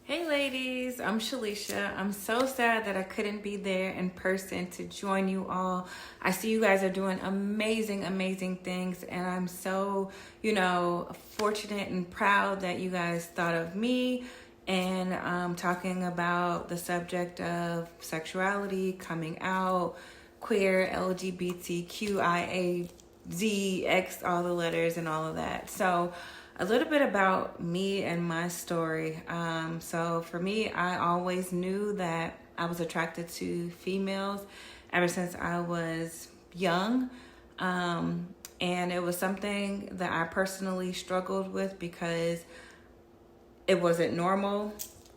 Hey ladies, I'm Shalisha. I'm so sad that I couldn't be there in person to join you all. I see you guys are doing amazing things, and I'm so, fortunate and proud that you guys thought of me and talking about the subject of sexuality, coming out, queer, LGBTQIA, Z, X, all the letters and all of that. So a little bit about me and my story. So for me, I always knew that I was attracted to females ever since I was young. And it was something that I personally struggled with because it wasn't normal,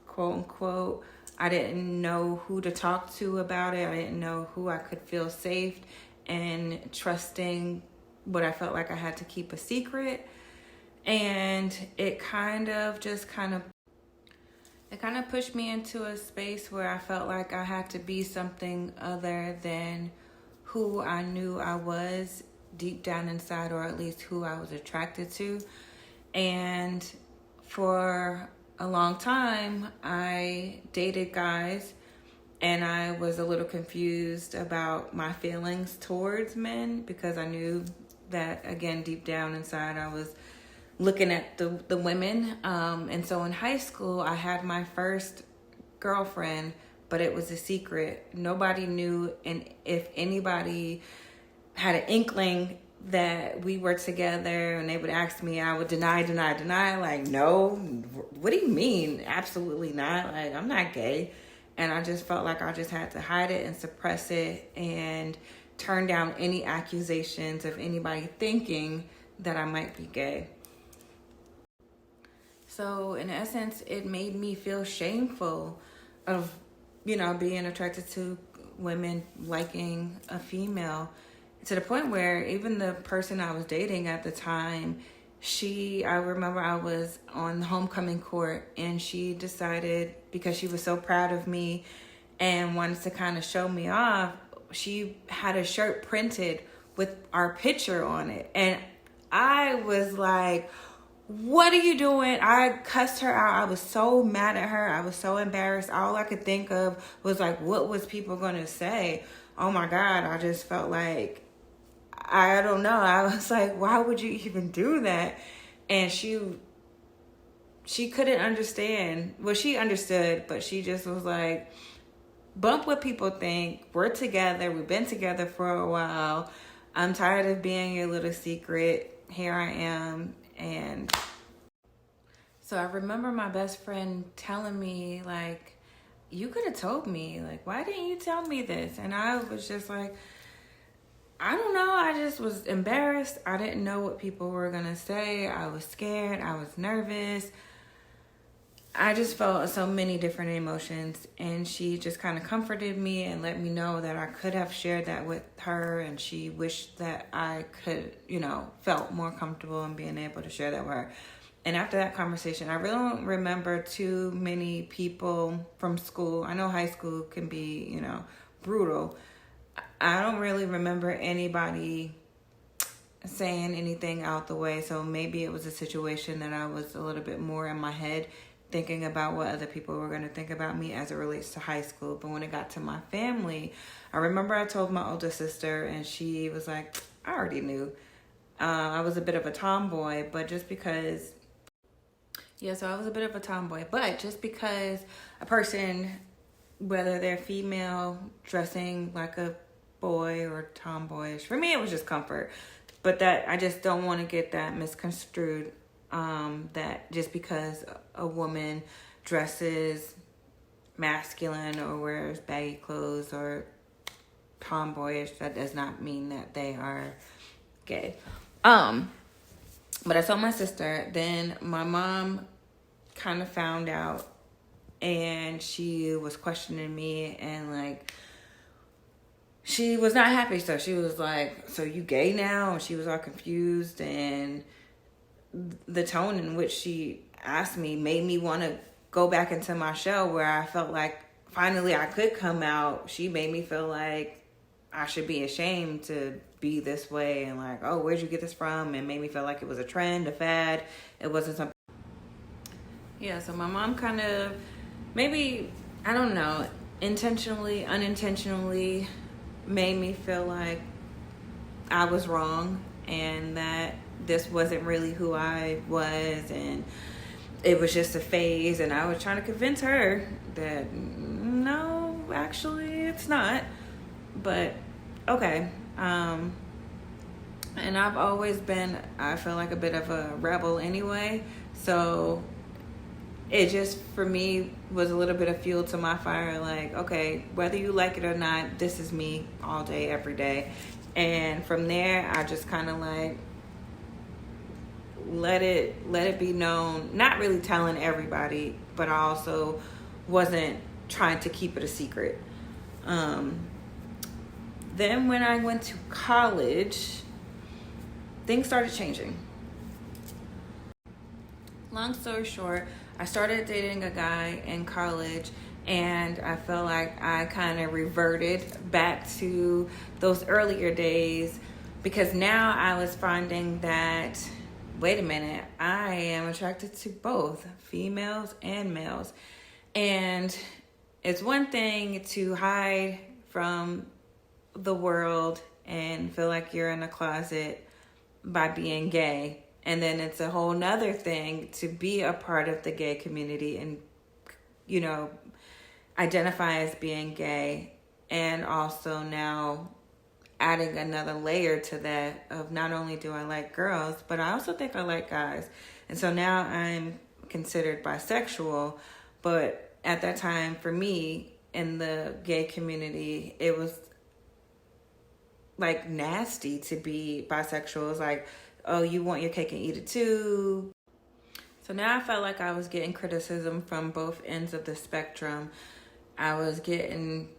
quote unquote. I didn't know who to talk to about it. I didn't know who I could feel safe and trusting what I felt like I had to keep a secret. And it kind of pushed me into a space where I felt like I had to be something other than who I knew I was deep down inside, or at least who I was attracted to. And for a long time, I dated guys, and I was a little confused about my feelings towards men because I knew that, again, deep down inside, I was looking at the women. And so in high school, I had my first girlfriend, but it was a secret. Nobody knew, and if anybody had an inkling that we were together and they would ask me, I would deny, like, no, what do you mean? Absolutely not. Like, I'm not gay. And I just felt like I just had to hide it and suppress it and turn down any accusations of anybody thinking that I might be gay. So in essence, it made me feel shameful of, being attracted to women, liking a female, to the point where even the person I was dating at the time, I remember I was on homecoming court, and she decided, because she was so proud of me and wanted to kind of show me off, she had a shirt printed with our picture on it. And I was like, what are you doing? I cussed her out. I was so mad at her. I was so embarrassed. All I could think of was like, what was people going to say? Oh my God. I just felt like, I don't know. I was like, why would you even do that? And she couldn't understand. Well, she understood, but she just was like, bump what people think. We're together. We've been together for a while. I'm tired of being your little secret. Here I am. And so I remember my best friend telling me, like, you could have told me. Like, why didn't you tell me this? And I was just like, I don't know. I just was embarrassed. I didn't know what people were going to say. I was scared. I was nervous. I just felt so many different emotions, and she just kind of comforted me and let me know that I could have shared that with her, and she wished that I could, felt more comfortable in being able to share that with her. And after that conversation, I really don't remember too many people from school. I know high school can be, brutal. I don't really remember anybody saying anything out the way, so maybe it was a situation that I was a little bit more in my head thinking about what other people were going to think about me as it relates to high school. But when it got to my family, I remember I told my older sister, and she was like, I already knew. I was a bit of a tomboy, but just because... so I was a bit of a tomboy, but just because a person, whether they're female, dressing like a boy or tomboyish, for me it was just comfort. But that I just don't want to get that misconstrued, that just because a woman dresses masculine or wears baggy clothes or tomboyish, that does not mean that they are gay. But I told my sister. Then my mom kind of found out, and she was questioning me, and like, she was not happy. So she was like, so you gay now? And she was all confused, and the tone in which she asked me made me want to go back into my shell, where I felt like finally I could come out. She made me feel like I should be ashamed to be this way, and like, oh, where'd you get this from? And made me feel like it was a trend, a fad. It wasn't something. So my mom kind of maybe, I don't know, intentionally, unintentionally made me feel like I was wrong and that this wasn't really who I was, and it was just a phase. And I was trying to convince her that no, actually, it's not. But okay. And I've always been, I feel like, a bit of a rebel anyway. So it just, for me, was a little bit of fuel to my fire. Like, okay, whether you like it or not, this is me all day, every day. And from there, I just kind of like let it be known. Not really telling everybody, but I also wasn't trying to keep it a secret. Then when I went to college, things started changing. Long story short, I started dating a guy in college, and I felt like I kind of reverted back to those earlier days, because now I was finding that, wait a minute, I am attracted to both females and males. And it's one thing to hide from the world and feel like you're in a closet by being gay. And then it's a whole nother thing to be a part of the gay community and, you know, identify as being gay. And also now adding another layer to that of not only do I like girls, but I also think I like guys. And so now I'm considered bisexual. But at that time, for me, in the gay community, it was like nasty to be bisexual. It's like, oh, you want your cake and eat it too. So now I felt like I was getting criticism from both ends of the spectrum. I was getting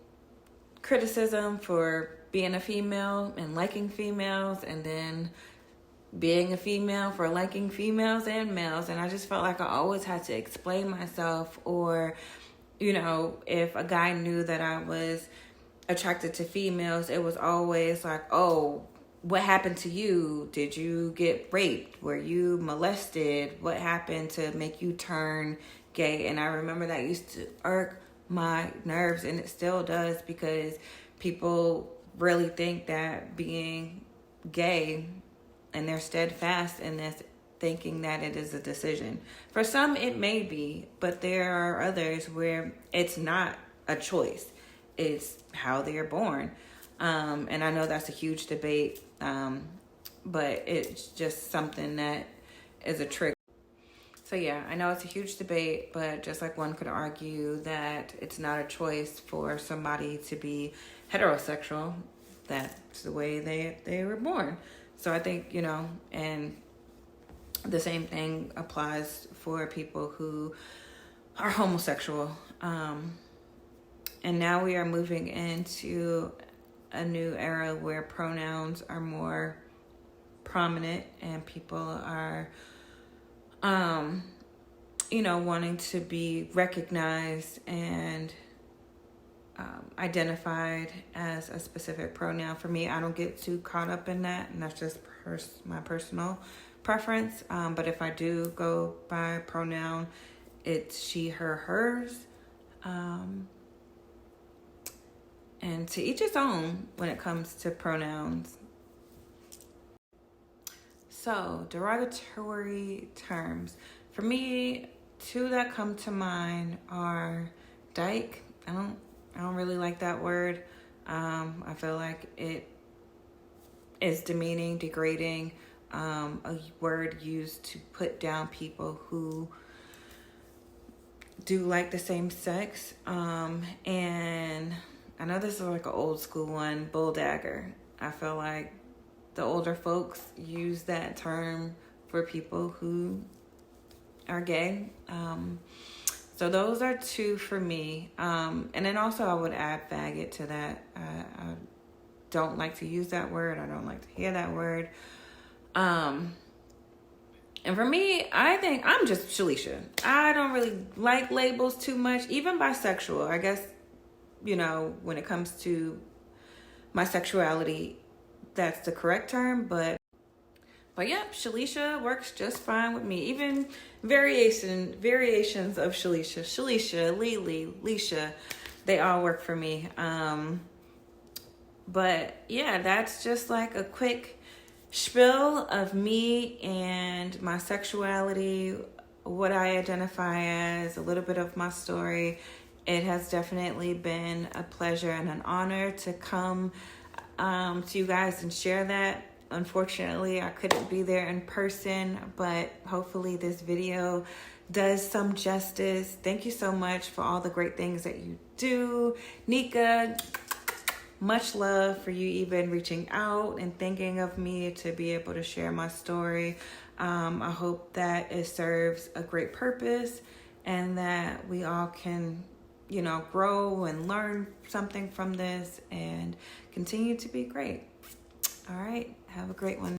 criticism for being a female and liking females, and then being a female for liking females and males. And I just felt like I always had to explain myself, or, you know, if a guy knew that I was attracted to females, it was always like, oh, what happened to you? Did you get raped? Were you molested? What happened to make you turn gay? And I remember that used to irk my nerves, and it still does, because people really think that being gay, and they're steadfast in this, thinking that it is a decision. For some, it may be, but there are others where it's not a choice. It's how they are born. And I know that's a huge debate, but it's just something that is a trick. So yeah, I know it's a huge debate, but just like one could argue that it's not a choice for somebody to be heterosexual, that's the way they were born. So I think, you know, and the same thing applies for people who are homosexual. And now we are moving into a new era where pronouns are more prominent, and people are, you know, wanting to be recognized and identified as a specific pronoun. For me, I don't get too caught up in that, and that's just my personal preference. But if I do go by pronoun, it's she, her, hers. And to each his own when it comes to pronouns. So, derogatory terms. For me, two that come to mind are dyke. I don't really like that word. I feel like it is demeaning, degrading, a word used to put down people who do like the same sex. And I know this is like an old school one, bulldagger. I feel like the older folks use that term for people who are gay. So those are two for me. And then also I would add faggot to that. I don't like to use that word. I don't like to hear that word. And for me, I think I'm just Shalisha. I don't really like labels too much, even bisexual. I guess, you know, when it comes to my sexuality, that's the correct term, but But yep, Shalisha works just fine with me. Even variations of Shalisha, Lily, Leisha, they all work for me. But yeah, that's just like a quick spiel of me and my sexuality, what I identify as, a little bit of my story. It has definitely been a pleasure and an honor to come to you guys and share that. Unfortunately, I couldn't be there in person, but hopefully this video does some justice. Thank you so much for all the great things that you do. Nika, much love for you even reaching out and thinking of me to be able to share my story. I hope that it serves a great purpose and that we all can, grow and learn something from this and continue to be great. All right. Have a great one.